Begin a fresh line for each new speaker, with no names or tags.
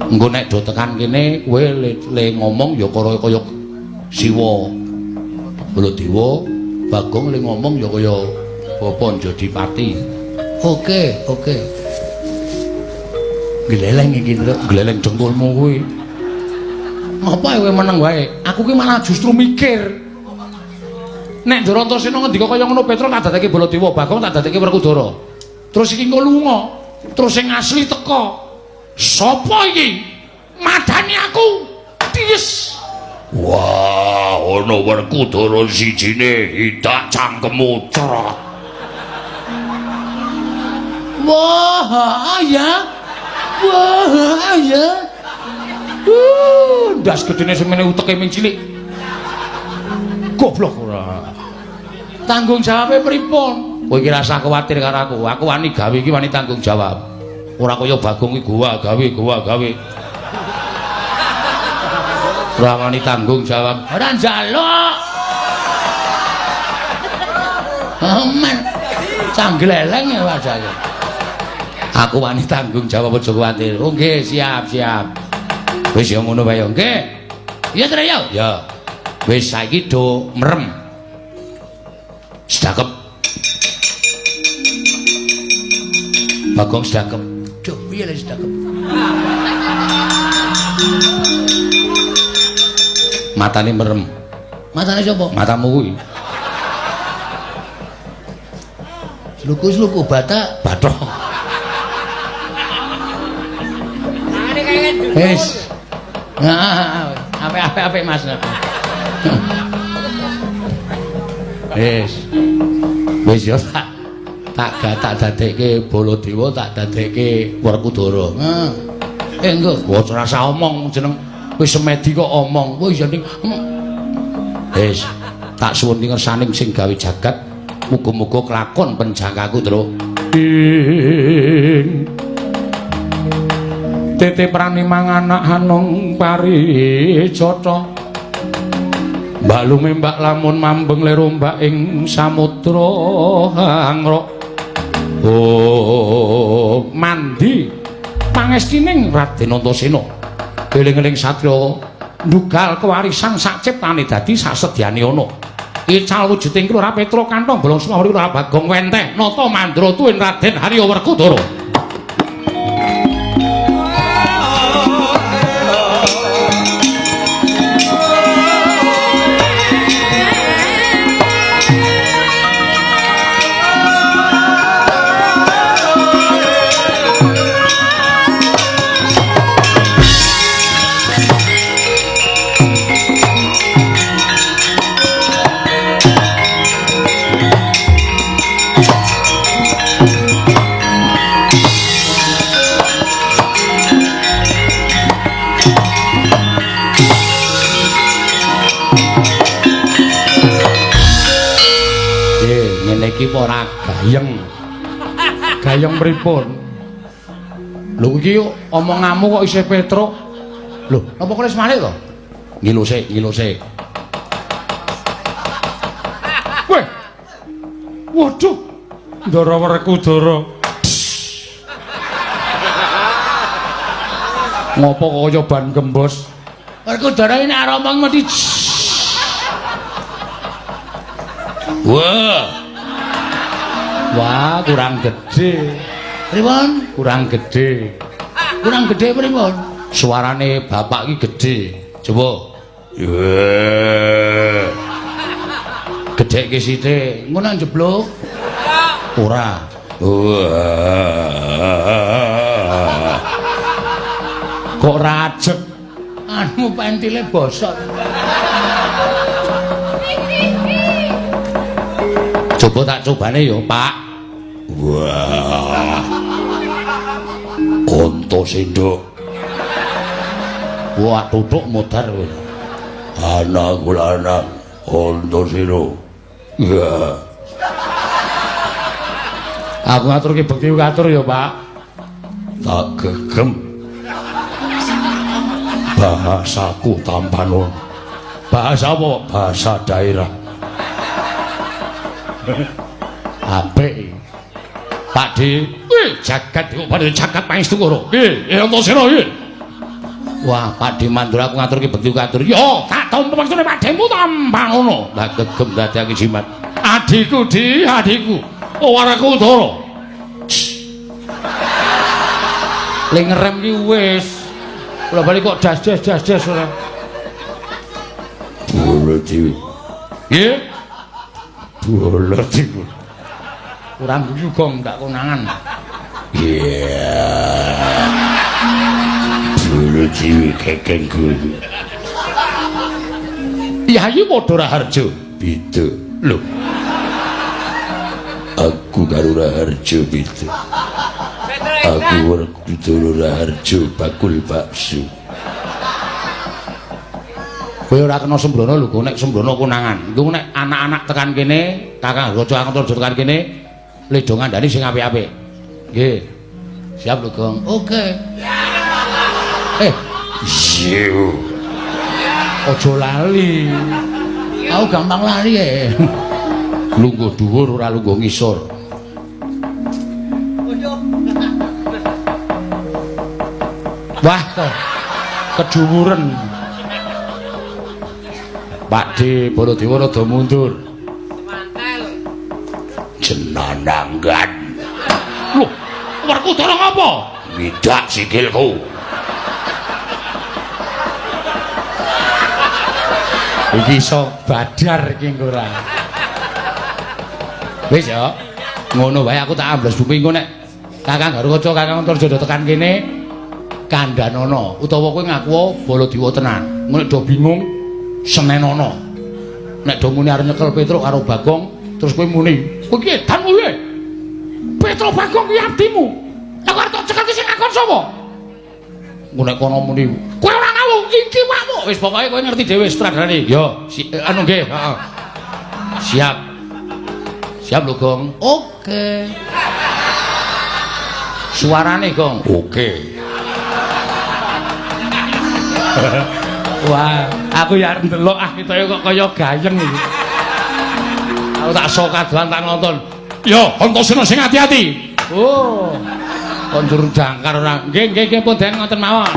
Engko nek do tekan kene kowe le ngomong ya kaya Siwa Baladewa, Bagong le ngomong ya kaya Bapak Jodipati. Oke. Gleleng iki lho, gleleng jengkulmu kuwi. Apa kowe meneng wae? Aku ki malah justru mikir. Nek Darantasena ngendika kaya ngono Petra tak dadekke Baladewa, Bagong tak dadekke Werkudara. Terus iki engko lunga, terus sing asli teka. Sapa iki? Madani aku. Tis. Wah, ana Werkudara sijine hidak cangkemmu cerot. Wah, ya. Ndas gedene semene uteke ming cilik. Goblok ora. Tanggung jawabe pripun? Kowe iki rasa kuwatir karo aku. Aku wani gawe iki wani tanggung jawab. Ora kaya Bagong iki gua gawe. Ora wani tanggung jawab. Ora njaluk. Aman. Canggleleng ya wajake. Aku wani tanggung jawab aja kuwatir. Oh nggih, siap. Wis ya ngono wae nggih. Iya to ya? Ya. Wis saiki do merem. Sedakep. Bagong sedakep. Duh, piye lek sedakep? Matane merem. Matane sapa? Matamu kuwi. Sluku bathok. Wis. Nah, apik Mas. Wis ya tak dadekke Baladewa, tak dadekke Werkudara. Engko ora rasa omong jeneng wis semedi kok omong. Wis ya ning. Wis tak suwun ngersaning sing gawe jagat, muga-muga kelakon penjangkaku terus. Tete prani manganak hanung paricata. Balume mbak lamun mambeng lerombak ing samudra hangrok. Oh, mandi pangestining Raden Antasena. Eling-eling satriya ndugal kewarisan sak ciptane dadi sasedyane ana. Ical wujuding Kira Petra kantong bolong semawuri Bagong wenteh nata mandra tuwin Raden Harya Werkudara. Iki ora gayeng pripun lho iki omonganmu kok isih Petruk lho apa kok wis malih to ngilu sik weh waduh Ndara Werkudara ngopo kok kaya ban gembos Werkudara ini arep omong mesti Wah, kurang gede. Pripun? Kurang gede. Kurang gede pripun? Suarane bapak iki gede. Coba. Gedhekke sithik. Engko nang jeblok. Ora. Kok rajeg. Anu pentile bosok. Coba tak cobane ya, Pak. Wah. Antasena. Wah, tutuk modar kowe. Anak kula anak Antasena. Ya. Aku ngaturke bekti katur ya, Pak. Tak gegem. Bahasaku tampan. Bahasa apa? Bahasa daerah. Apik. Pak Di, jagat iku padha jagat pangestu karo. Nggih, Antasena nggih. Wah, Pakde Mandura aku ngaturke bekti katur. Yo, tak tampa maksudne Pakdemu tampang ngono. Lah gegem dadake jimat. Adikku, adikku. Oh, waraku Udara. Le ngerem ki wis. Lah bali kok das ora. Bolotiwi. Nggih. Bolotiwi. Kurang guyu gong gak konangan. Iya. Bolotiwi kekeng guyu. Yayu padha Raharja. Beda. Lho. Aku karo Raharja beda. Aku Werkudara Raharja bakul bakso. Kowe ora kena sembrono lho, nek sembrono konangan. Engko nek anak-anak tekan kene, Kakang Raja Antarja tekan kene, ledo ngandani sing apik-apik. Nggih. Siap lho, Gong. Oke. Ziu. Aja lali. Aku gampang lali ya. Lungguh dhuwur ora lungguh ngisor. Wah, kedhuwuren. Pakde Baladewa rada mundur. Semantel. Jenananggan. Loh, Werkudara ngapa? Widak sikilku. Iki iso badar iki ora. Wis ya. Ngono wae aku tak ambles bumi engko nek Kakang Garukaca Kakang Antarja tekan kene kandhanono utawa kowe ngaku Baladewa tenan. Nek do bingung senenono. Nek do muni arep nyekel Petruk karo Bagong, terus kowe muni, "Kowe ki edan kowe." Petruk Bagong kuwi abdimu. Lah kok arep cekel ki sing ngakon sapa? Nek kono muni, "Kowe ora ngawu, iki wakmu." Wis pokoke kowe ngerti dhewe sutradarane. Yo, anu nggih, heeh. Siap. Siap lho, Gong. Oke. Suarane, Gong. Oke. Wah, aku ya ndelok ketoke kok kaya gayeng iki. Aku tak sok kadoan tak nonton. Yo, Antasena sing ati-ati. Oh. Kondur jangkar ora. Nggih, pun den ngoten mawon.